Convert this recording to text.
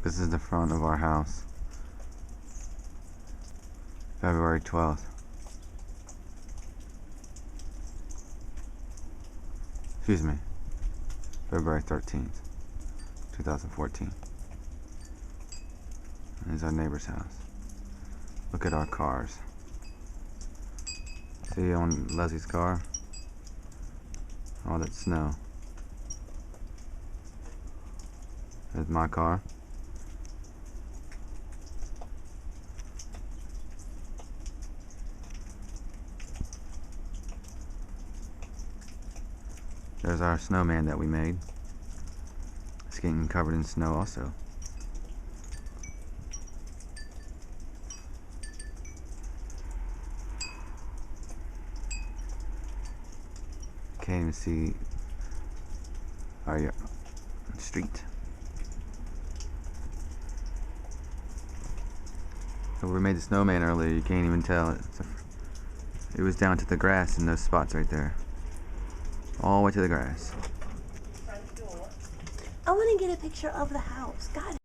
This is the front of our house. February 12th. Excuse me. February 13th, 2014. This is our neighbor's house. Look at our cars. See on Leslie's car? All that snow. There's my car. There's our snowman that we made. It's getting covered in snow also. Can't even see our street. So we made the snowman earlier. You can't even tell. It was down to the grass in those spots right there. All the way to the grass. I want to get a picture of the house. God,